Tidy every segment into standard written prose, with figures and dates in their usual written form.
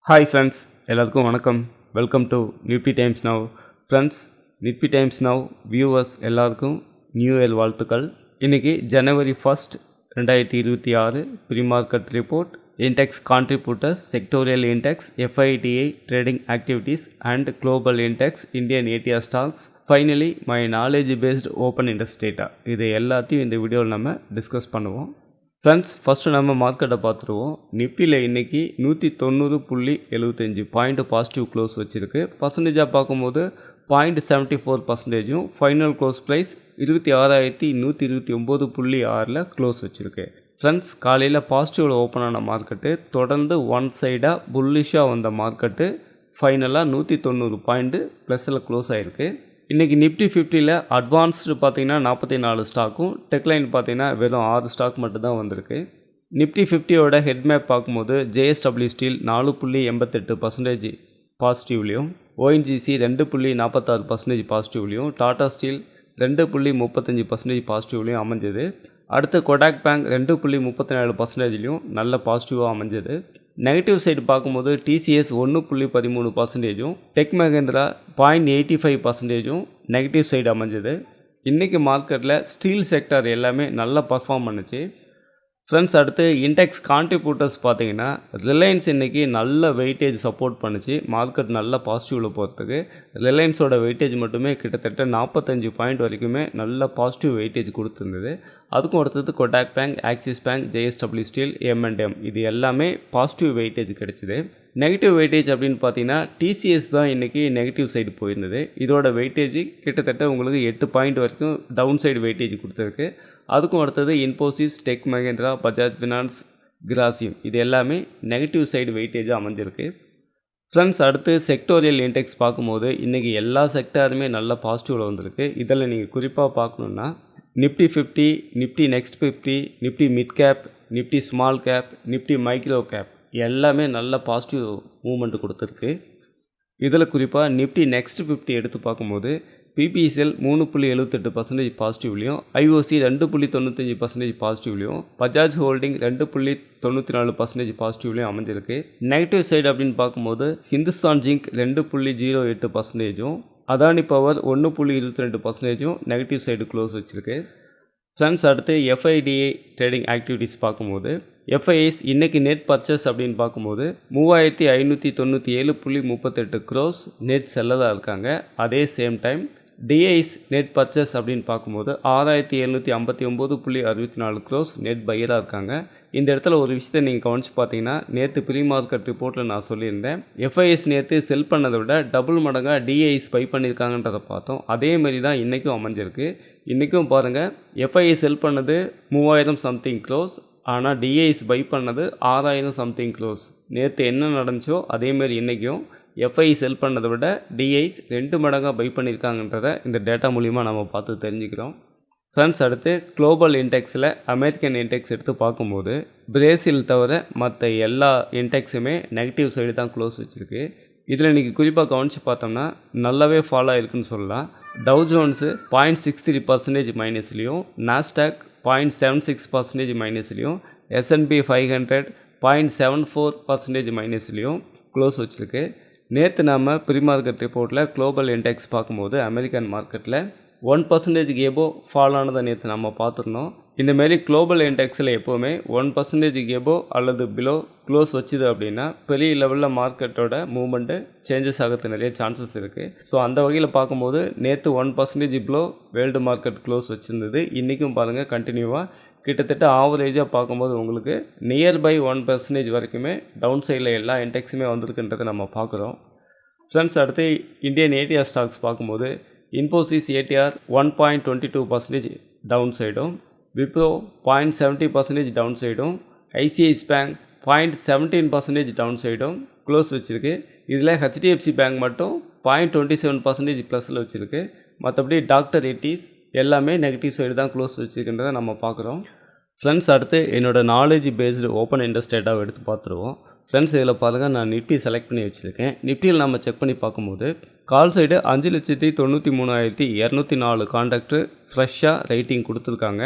Hi friends, எல்லாருக்கும் வணக்கம். Welcome to Nifty Times now. Friends, Nifty Times now viewers எல்லாருக்கும் new year வாழ்த்துக்கள். இன்றைக்கி ஜனவரி 1, 2026 pre market report, index contributors, sectoral index, FIDI trading activities and global index, Indian ATR stocks, finally my knowledge based open index data. இது எல்லாத்தையும் இந்த வீடியோவில் நம்ம discuss பண்ணுவோம். ஃப்ரெண்ட்ஸ், ஃபஸ்ட்டு நம்ம மார்க்கெட்டை பார்த்துருவோம். நிஃப்டியில் இன்றைக்கி 190.75 பாயிண்ட் பாசிட்டிவ் க்ளோஸ் வச்சுருக்கு. பர்சன்டேஜாக பார்க்கும்போது 0.74%, ஃபைனல் க்ளோஸ் ப்ரைஸ் 26,129.6 க்ளோஸ் வச்சுருக்கு. ஃப்ரெண்ட்ஸ், காலையில் பாசிட்டிவில் ஓப்பன் ஆன மார்க்கெட்டு தொடர்ந்து ஒன் சைடாக புல்லிஷாக வந்த மார்க்கெட்டு ஃபைனலாக 190 பாயிண்ட்டு ப்ளஸில் க்ளோஸ் ஆகிருக்கு. இன்றைக்கி நிஃப்டி 50ல் அட்வான்ஸ்டு பார்த்திங்கன்னா 44 ஸ்டாக்கும், டெக்லைன் பார்த்திங்கன்னா வெறும் 6 ஸ்டாக் மட்டும்தான் வந்திருக்கு. நிஃப்டி 50யோட ஹெட் மேப் பார்க்கும்போது JSW ஸ்டீல் 4.88% பாசிட்டிவ்லையும், ONGC 2.46% பாசிட்டிவ்லையும், டாடா ஸ்டீல் 2.35% பாசிட்டிவ்லையும் அமைஞ்சது. அடுத்து கொடாக் பேங்க் 2.37%லையும் நல்ல பாசிட்டிவாக அமைஞ்சது. நெகட்டிவ் சைடு பார்க்கும்போது TCS 1.13%, tech Mahindra 0.85% negative side அமைஞ்சது. இன்றைக்கி மார்க்கெட்டில் ஸ்டீல் செக்டர் எல்லாமே நல்லா பர்ஃபார்ம் பண்ணுச்சு. ஃப்ரெண்ட்ஸ், அடுத்து இண்டெக்ஸ் கான்ட்ரிபியூட்டர்ஸ் பார்த்தீங்கன்னா ரிலையன்ஸ் இன்றைக்கி நல்ல வெயிட்டேஜ் சப்போர்ட் பண்ணிச்சு மார்க்கெட் நல்ல பாசிட்டிவில் போகிறதுக்கு. ரிலையன்ஸோட வெயிட்டேஜ் மட்டுமே கிட்டத்தட்ட 45 பாயிண்ட் வரைக்குமே நல்ல பாசிட்டிவ் வெயிட்டேஜ் கொடுத்துருந்தது. அதுக்கும் அடுத்தது Kotak bank, axis bank, JSW steel, M&M இது எல்லாமே பாசிட்டிவ் வெயிட்டேஜ் கிடச்சிது. நெகட்டிவ் வெயிட்டேஜ் அப்படின்னு பார்த்தீங்கன்னா TCS தான் இன்றைக்கி நெகட்டிவ் சைடு போயிருந்தது. இதோட வெயிட்டேஜ் கிட்டத்தட்ட உங்களுக்கு 8 பாயிண்ட் வரைக்கும் டவுன் சைடு வெயிட்டேஜ் கொடுத்துருக்கு. அதுக்கும் அடுத்தது இன்ஃபோசிஸ், டெக் மஹேந்திரா, பஜாஜ் ஃபினான்ஸ், கிராசிம் இது எல்லாமே நெகட்டிவ் சைடு வெயிட்டேஜாக அமைஞ்சிருக்கு. ஃப்ரெண்ட்ஸ், அடுத்து செக்டோரியல் இண்டெக்ஸ் பார்க்கும்போது இன்றைக்கி எல்லா செக்டாருமே நல்ல பாசிட்டிவில் வந்திருக்கு. இதில் நீங்கள் குறிப்பாக பார்க்கணுன்னா Nifty 50, Nifty next 50, Nifty mid cap, Nifty small cap, Nifty micro gap எல்லாமே நல்ல பாசிட்டிவ் மூவ்மெண்ட் கொடுத்துருக்கு. இதில் குறிப்பாக நிஃப்டி நெக்ஸ்ட் 50 எடுத்து பார்க்கும்போது PPSL 3.78% பாசிட்டிவ்லையும், IOC 2.95% பாசிட்டிவ்லையும், பஜாஜ் ஹோல்டிங் 2.94% பாசிட்டிவ்லையும் அமைஞ்சிருக்கு. நெகட்டிவ் சைடு அப்படின்னு பார்க்கும்போது Hindustan zinc 2.08%, Adani power 1.22% negative side close வச்சுருக்கு. ஃப்ரெண்ட்ஸ், அடுத்து FIDI ட்ரேடிங் ஆக்டிவிட்டீஸ் பார்க்கும்போது FIIs இன்றைக்கி நெட் பர்ச்சேஸ் அப்படின்னு பார்க்கும்போது 3597.38 crores நெட் செல்லராக இருக்காங்க. அதே same time DIs net purchase அப்படின்னு பார்க்கும்போது 6759.64 crores நெட் பையராக இருக்காங்க. இந்த இடத்துல ஒரு விஷயத்தை நீங்கள் கவனித்து பார்த்தீங்கன்னா நேற்று ப்ரீ மார்க்கெட் ரிப்போர்ட்டில் நான் சொல்லியிருந்தேன், FIIs நேற்று செல் பண்ணதை விட டபுள் மடங்காக DIs பை பண்ணியிருக்காங்கன்றதை பார்த்தோம். அதேமாரி தான் இன்றைக்கும் அமைஞ்சிருக்கு. இன்றைக்கும் பாருங்கள், FII செல் பண்ணது 3000 சம்திங் க்ரோஸ், ஆனால் DIs பை பண்ணது 6000 சம்திங் க்ரோஸ். நேற்று என்ன நடந்துச்சோ அதேமாரி இன்றைக்கும் FII செல் பண்ணதை விட DIs 2 மடங்காக பை பண்ணியிருக்காங்கன்றதை இந்த டேட்டா மூலிமா நம்ம பார்த்து தெரிஞ்சுக்கிறோம். ஃப்ரெண்ட்ஸ், அடுத்து குளோபல் இண்டெக்ஸில் அமெரிக்கன் இண்டெக்ஸ் எடுத்து பார்க்கும்போது பிரேசில் தவிர மற்ற எல்லா இண்டெக்ஸுமே நெகட்டிவ் சைடு தான் க்ளோஸ் வச்சுருக்கு. இதில் இன்றைக்கி குறிப்பாக கவனித்து பார்த்தோம்னா நல்லாவே ஃபாலோ ஆகிருக்குன்னு சொல்லலாம். டவ் ஜோன்ஸு 0.63% மைனஸ்லேயும், நாஸ்டாக் 0.76% மைனஸ்லேயும், S&P 500 0.74% மைனஸ்லேயும் க்ளோஸ் வச்சுருக்கு. நேற்று நம்ம ப்ரீ மார்க்கெட் ரிப்போர்ட்டில் குளோபல் இண்டெக்ஸ் பார்க்கும்போது அமெரிக்கன் மார்க்கெட்டில் 1% எபோ ஃபால் ஆனதை நேற்று நம்ம பார்த்துருந்தோம். இந்தமாரி குளோபல் இண்டெக்ஸில் எப்போவுமே 1% எபோ அல்லது பிலோ க்ளோஸ் வச்சுது அப்படின்னா பெரிய லெவலில் மார்க்கெட்டோட மூவ்மெண்ட்டு சேஞ்சஸ் ஆகிறது நிறைய சான்சஸ் இருக்குது. ஸோ அந்த வகையில் பார்க்கும்போது நேற்று 1% பிலோ வேர்ல்டு மார்க்கெட் க்ளோஸ் வச்சுருந்தது. இன்றைக்கும் பாருங்கள் கண்டினியூவாக கிட்டத்தட்ட ஆவரேஜாக பார்க்கும்போது உங்களுக்கு நியர்பை 1% வரைக்குமே டவுன் சைடில் எல்லா இண்டெக்ஸுமே வந்திருக்குன்றதை நம்ம பார்க்குறோம். ஃப்ரெண்ட்ஸ், அடுத்து இந்தியன் ATR ஸ்டாக்ஸ் பார்க்கும்போது இன்ஃபோசிஸ் ATR 1.22% டவுன் சைடும், விப்ரோ 0.70% டவுன் சைடும், ICICI பேங்க் 0.17% டவுன் சைடும் க்ளோஸ் வச்சுருக்கு. இதில் HDFC பேங்க் மட்டும் 0.27% ப்ளஸில் வச்சுருக்கு. மற்றபடி டாக்டர் ரெட்டிஸ் எல்லாமே நெகட்டிவ் சைடு தான் க்ளோஸ் வச்சுருக்கின்றதை நம்ம பார்க்குறோம். ஃப்ரெண்ட்ஸ், அடுத்து என்னோடய நாலேஜ் பேஸ்டு ஓப்பன் இண்டெக்ஸ் டேட்டாவை எடுத்து பார்த்துருவோம். ஃப்ரெண்ட்ஸ், இதில் பாருங்கள், நான் நிஃப்டி செலக்ட் பண்ணி வச்சுருக்கேன். நிஃப்டியில் நம்ம செக் பண்ணி பார்க்கும்போது கால் சைடு 5,93,204 கான்ட்ராக்டு ஃப்ரெஷ்ஷாக ரைட்டிங் கொடுத்துருக்காங்க.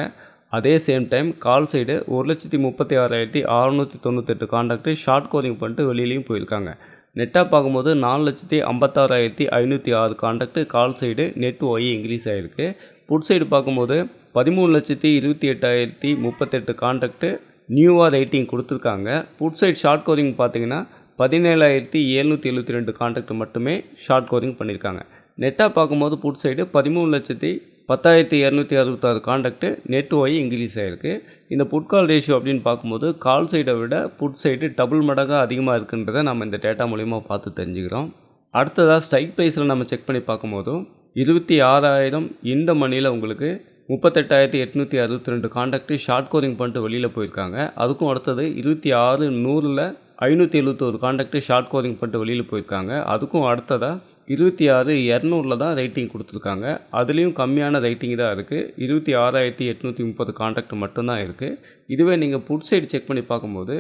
அதே same time call side 1,36,698 contract short covering பண்ணிட்டு வெளியிலையும் போயிருக்காங்க. நெட்டாக பார்க்கும்போது 4,56,506 contract call side net OI increase ஆகிருக்கு. புட் சைடு பார்க்கும்போது 13,28,038 காண்டாக்ட் நியூவாக ரேட்டிங் கொடுத்துருக்காங்க. புட் சைடு ஷார்ட் கவரிங் பார்த்தீங்கன்னா 17,772 காண்டாக்ட் மட்டுமே ஷார்ட் கவரிங் பண்ணியிருக்காங்க. நெட்டாக பார்க்கும்போது put side 13,10,266 contract net OI increase ஆகிருக்கு. இந்த புட் கால் ரேஷியோ அப்படின்னு பார்க்கும்போது கால் சைடை விட புட் சைடு டபுள் மடங்காக அதிகமாக இருக்குன்றதை நம்ம இந்த டேட்டா மூலிமா பார்த்து தெரிஞ்சுக்கிறோம். அடுத்ததாக ஸ்ட்ரைக் ப்ரைஸில் நம்ம செக் பண்ணி பார்க்கும்போதும் 26,000 இந்த மணியில் உங்களுக்கு 38,862 காண்டாக்ட் ஷார்ட் கவரிங் பண்ணிட்டு வெளியில் போயிருக்காங்க. அதுக்கும் அடுத்தது 26,100 571 காண்டாக்ட் ஷார்ட் கவரிங் பண்ணிட்டு வெளியில் போயிருக்காங்க. அதுக்கும் அடுத்ததாக 26,200 தான் ரேட்டிங் கொடுத்துருக்காங்க. அதுலேயும் கம்மியான ரேட்டிங் தான் இருக்குது. 26,830 காண்டாக்ட் மட்டும்தான் இருக்குது. இதுவே நீங்கள் புட் சைடு செக் பண்ணி பார்க்கும்போது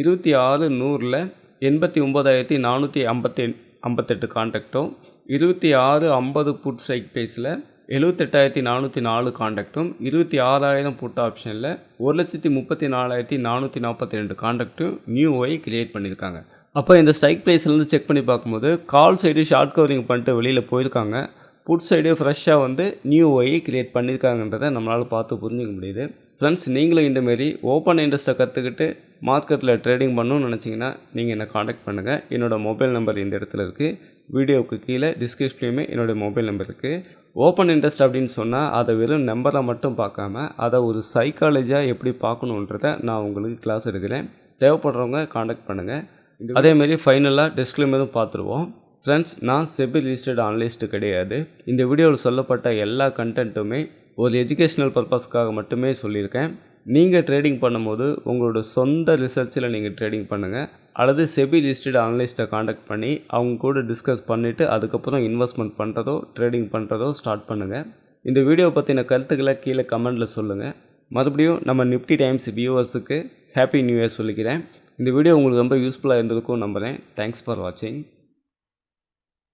26,100 89,458 காண்டாக்டும் 26,50 புட் ஸ்ட்ரைக் ப்ரைஸில் 78,404 காண்டாக்டும் 26,000 புட் ஆப்ஷனில் 1,34,442 காண்டாக்டும் நியூ ஒய் கிரியேட் பண்ணியிருக்காங்க. அப்போ இந்த ஸ்ட்ரைக் ப்ரைஸ்லேருந்து செக் பண்ணி பார்க்கும்போது கால் சைடு ஷார்ட் கவரிங் பண்ணிட்டு வெளியில் போயிருக்காங்க. புட் சைடு ஃப்ரெஷ்ஷாக நியூ ஒய் கிரியேட் பண்ணியிருக்காங்கன்றதை நம்மளால் பார்த்து புரிஞ்சுக்க முடியுது. ஃப்ரெண்ட்ஸ், நீங்களும் இந்தமாரி ஓப்பன் இன்ட்ரெஸ்ட்டை கற்றுக்கிட்டு மார்க்கெட்டில் ட்ரேடிங் பண்ணணும்னு நினச்சிங்கன்னா நீங்கள் என்னை காண்டாக்ட் பண்ணுங்கள். என்னோடய மொபைல் நம்பர் இந்த இடத்துல இருக்குது. வீடியோவுக்கு கீழே டிஸ்கிரிப்ஷன்லேயுமே என்னோடய மொபைல் நம்பர் இருக்குது. ஓப்பன் இன்ட்ரெஸ்ட் அப்படின்னு சொன்னால் அதை வெறும் நம்பரை மட்டும் பார்க்காம அதை ஒரு சைக்காலஜியாக எப்படி பார்க்கணுன்றதை நான் உங்களுக்கு கிளாஸ் எடுக்கிறேன். தேவைப்படுறவங்க காண்டாக்ட் பண்ணுங்கள். அதேமாரி ஃபைனலாக டிஸ்க்ளைமரும் பார்த்துருவோம். ஃப்ரெண்ட்ஸ், நான் செபி ரிஜிஸ்டர்ட் அனலிஸ்ட்டு கிடையாது. இந்த வீடியோவில் சொல்லப்பட்ட எல்லா கண்டென்ட்டுமே ஒரு எஜுகேஷ்னல் பர்பஸ்க்காக மட்டுமே சொல்லியிருக்கேன். நீங்கள் ட்ரேடிங் பண்ணும்போது உங்களோட சொந்த ரிசர்ச்சில் நீங்கள் ட்ரேடிங் பண்ணுங்கள், அல்லது செபி ரிஜிஸ்டர்ட் அனலிஸ்ட்டை காண்டாக்ட் பண்ணி அவங்க கூட டிஸ்கஸ் பண்ணிவிட்டு அதுக்கப்புறம் இன்வெஸ்ட்மெண்ட் பண்ணுறதோ ட்ரேடிங் பண்ணுறதோ ஸ்டார்ட் பண்ணுங்கள். இந்த வீடியோ பற்றின கருத்துக்களை கீழே கமெண்ட்டில் சொல்லுங்கள். மறுபடியும் நம்ம நிஃப்டி டைம்ஸ் வியூவர்ஸுக்கு ஹாப்பி நியூ இயர் சொல்லிக்கிறேன். இந்த வீடியோ உங்களுக்கு ரொம்ப யூஸ்ஃபுல்லாக இருந்திருக்கும் நம்புகிறேன். தேங்க்ஸ் ஃபார் வாட்சிங்.